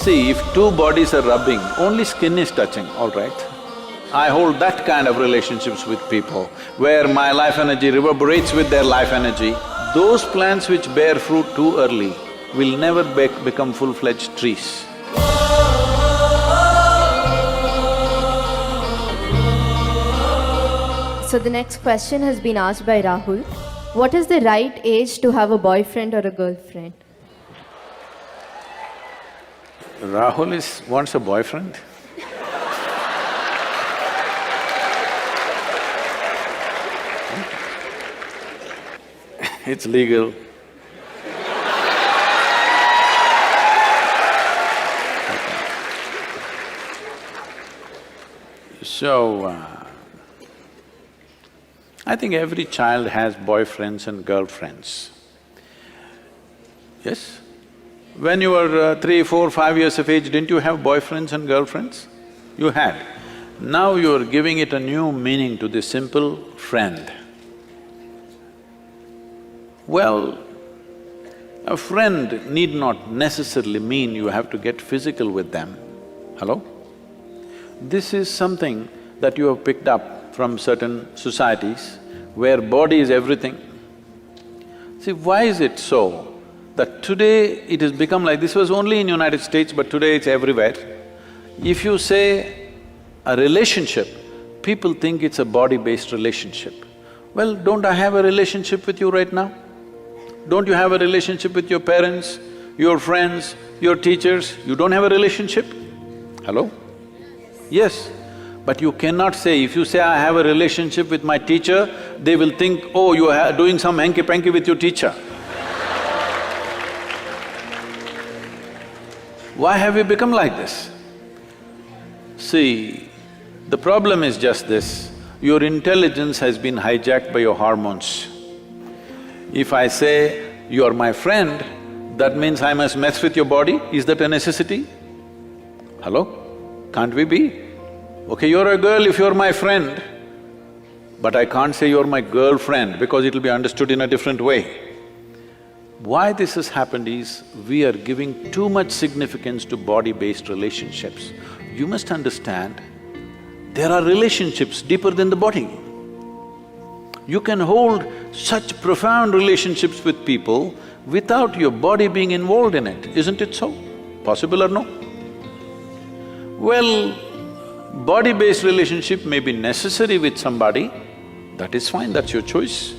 See, if two bodies are rubbing, only skin is touching, all right? I hold that kind of relationships with people, where my life energy reverberates with their life energy. Those plants which bear fruit too early will never become full-fledged trees. So the next question has been asked by Rahul. What is the right age to have a boyfriend or a girlfriend? Rahul wants a boyfriend? It's legal. So, I think every child has boyfriends and girlfriends. Yes? When you were 3, 4, 5 years of age, didn't you have boyfriends and girlfriends? You had. Now you are giving it a new meaning to the simple friend. Well, a friend need not necessarily mean you have to get physical with them. Hello? This is something that you have picked up from certain societies where body is everything. See, why is it so that today it has become like… this was only in United States, but today it's everywhere. If you say a relationship, people think it's a body-based relationship. Well, don't I have a relationship with you right now? Don't you have a relationship with your parents, your friends, your teachers? You don't have a relationship? Hello? Yes, but you cannot say… if you say, I have a relationship with my teacher, they will think, oh, you are doing some hanky-panky with your teacher. Why have you become like this? See, the problem is just this, your intelligence has been hijacked by your hormones. If I say, you are my friend, that means I must mess with your body, is that a necessity? Hello? Can't we be? Okay, you're a girl if you're my friend, but I can't say you're my girlfriend because it'll be understood in a different way. Why this has happened is, we are giving too much significance to body-based relationships. You must understand, there are relationships deeper than the body. You can hold such profound relationships with people without your body being involved in it, isn't it so? Possible or no? Well, body-based relationship may be necessary with somebody, that is fine, that's your choice.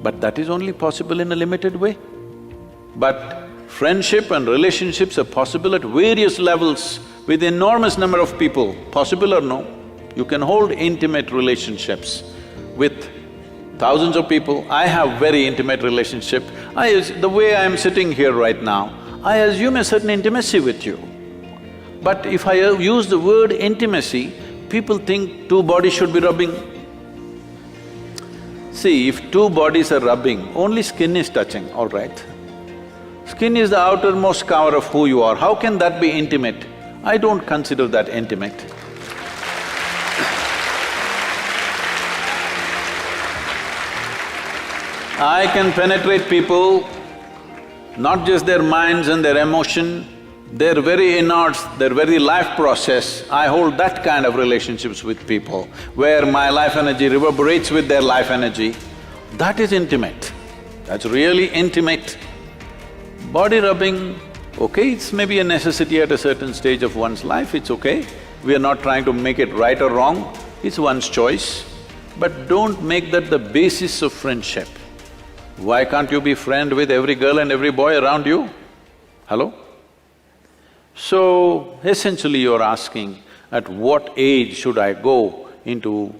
But that is only possible in a limited way. But friendship and relationships are possible at various levels with enormous number of people, possible or no? You can hold intimate relationships with thousands of people. I have very intimate relationship. The way I am sitting here right now, I assume a certain intimacy with you. But if I use the word intimacy, people think two bodies should be rubbing. See, if two bodies are rubbing, only skin is touching, all right? Skin is the outermost cover of who you are. How can that be intimate? I don't consider that intimate. I can penetrate people, not just their minds and their emotion, their very innards, their very life process. I hold that kind of relationships with people, where my life energy reverberates with their life energy. That is intimate, that's really intimate. Body rubbing, okay, it's maybe a necessity at a certain stage of one's life, it's okay. We are not trying to make it right or wrong, it's one's choice. But don't make that the basis of friendship. Why can't you be friend with every girl and every boy around you? Hello? So, essentially you're asking, at what age should I go into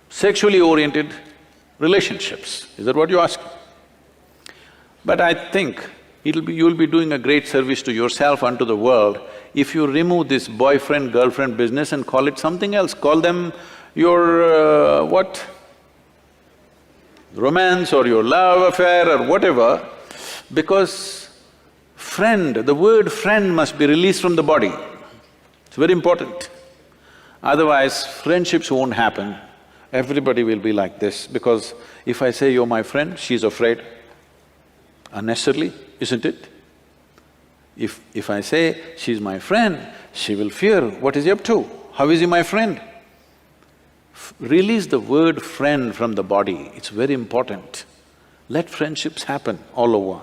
sexually oriented relationships? Is that what you're asking? But I think you'll be doing a great service to yourself and to the world if you remove this boyfriend-girlfriend business and call it something else. Call them your what? Romance or your love affair or whatever, because friend, the word friend must be released from the body. It's very important. Otherwise, friendships won't happen. Everybody will be like this, because if I say you're my friend, she's afraid. Unnecessarily, isn't it? If I say, she's my friend, she will fear, what is he up to? How is he my friend? Release the word friend from the body, it's very important. Let friendships happen all over.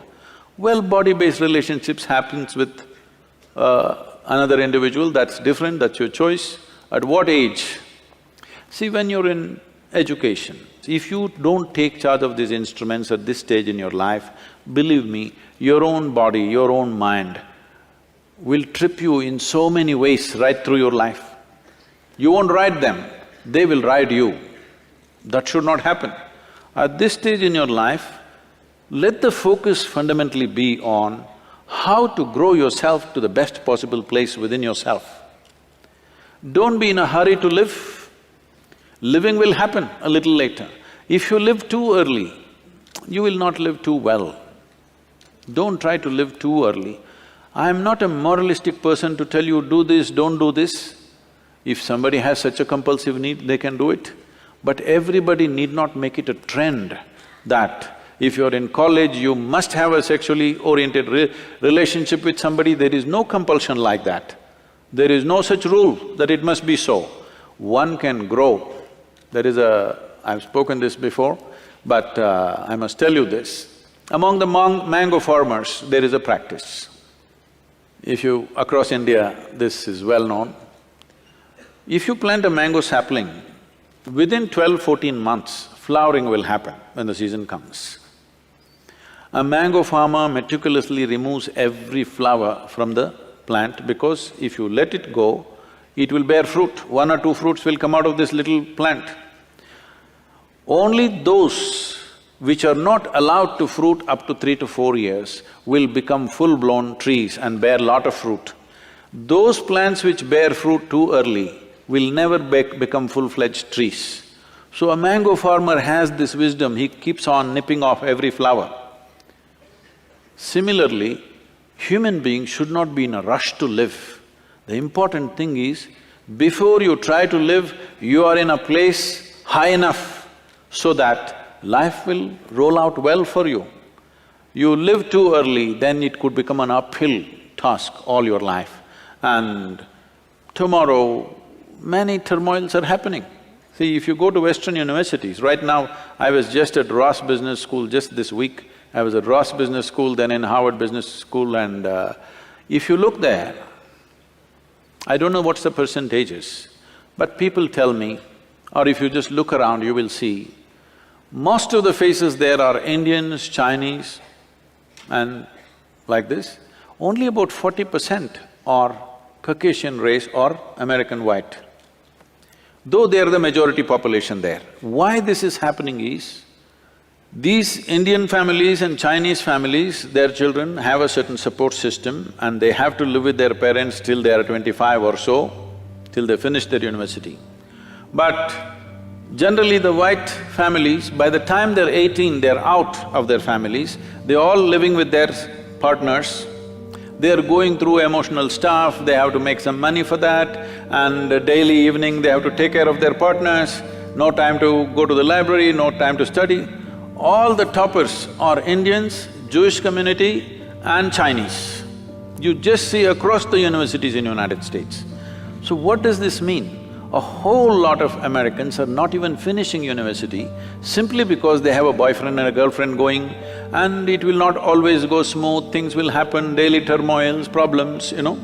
Well, body-based relationships happens with another individual, that's different, that's your choice. At what age? See, when you're in education, if you don't take charge of these instruments at this stage in your life, believe me, your own body, your own mind will trip you in so many ways right through your life. You won't ride them, they will ride you. That should not happen. At this stage in your life, let the focus fundamentally be on how to grow yourself to the best possible place within yourself. Don't be in a hurry to live. Living will happen a little later. If you live too early, you will not live too well. Don't try to live too early. I am not a moralistic person to tell you, do this, don't do this. If somebody has such a compulsive need, they can do it. But everybody need not make it a trend that if you're in college, you must have a sexually oriented relationship with somebody. There is no compulsion like that. There is no such rule that it must be so. One can grow. There is a… I've spoken this before, but I must tell you this. Among the mango farmers, there is a practice. If you… across India, this is well known. If you plant a mango sapling, within 12-14 months, flowering will happen when the season comes. A mango farmer meticulously removes every flower from the plant because if you let it go, it will bear fruit. 1 or 2 fruits will come out of this little plant. Only those which are not allowed to fruit up to 3 to 4 years will become full-blown trees and bear lot of fruit. Those plants which bear fruit too early will never become full-fledged trees. So a mango farmer has this wisdom, he keeps on nipping off every flower. Similarly, human beings should not be in a rush to live. The important thing is, before you try to live, you are in a place high enough so that life will roll out well for you. You live too early, then it could become an uphill task all your life. And tomorrow, many turmoils are happening. See, if you go to Western universities, right now, I was just at Ross Business School just this week. I was at Ross Business School, then in Harvard Business School, and if you look there, I don't know what's the percentages, but people tell me, or if you just look around, you will see, most of the faces there are Indians, Chinese, and like this. Only about 40% are Caucasian race or American white, though they are the majority population there. Why this is happening is, these Indian families and Chinese families, their children have a certain support system and they have to live with their parents till they are 25 or so, till they finish their university. But generally the white families, by the time they're 18, they're out of their families, they're all living with their partners, they're going through emotional stuff, they have to make some money for that, and daily evening they have to take care of their partners, no time to go to the library, no time to study. All the toppers are Indians, Jewish community and Chinese. You just see across the universities in United States. So what does this mean? A whole lot of Americans are not even finishing university simply because they have a boyfriend and a girlfriend going, and it will not always go smooth, things will happen, daily turmoils, problems, you know.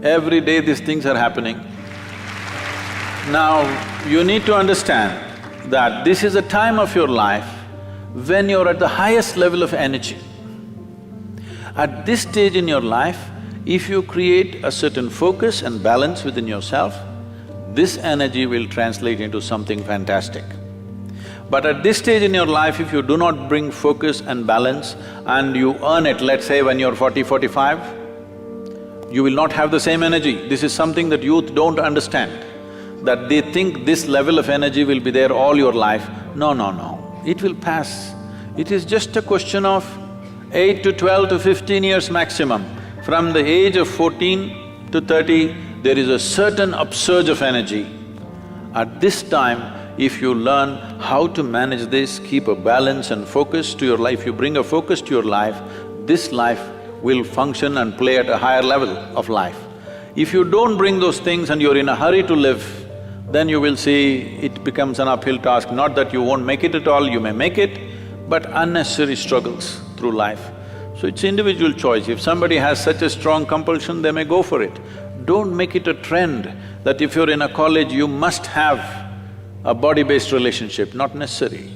Every day these things are happening. Now, you need to understand that this is a time of your life when you're at the highest level of energy. At this stage in your life, if you create a certain focus and balance within yourself, this energy will translate into something fantastic. But at this stage in your life, if you do not bring focus and balance and you earn it, let's say when you're 40, 45, you will not have the same energy. This is something that youth don't understand, that they think this level of energy will be there all your life. No, no, no. It will pass. It is just a question of 8 to 12 to 15 years maximum. From the age of 14 to 30, there is a certain upsurge of energy. At this time, if you learn how to manage this, keep a balance and focus to your life, you bring a focus to your life, this life will function and play at a higher level of life. If you don't bring those things and you're in a hurry to live, then you will see it becomes an uphill task. Not that you won't make it at all, you may make it, but unnecessary struggles through life. So it's individual choice. If somebody has such a strong compulsion, they may go for it. Don't make it a trend that if you're in a college, you must have a body-based relationship, not necessary.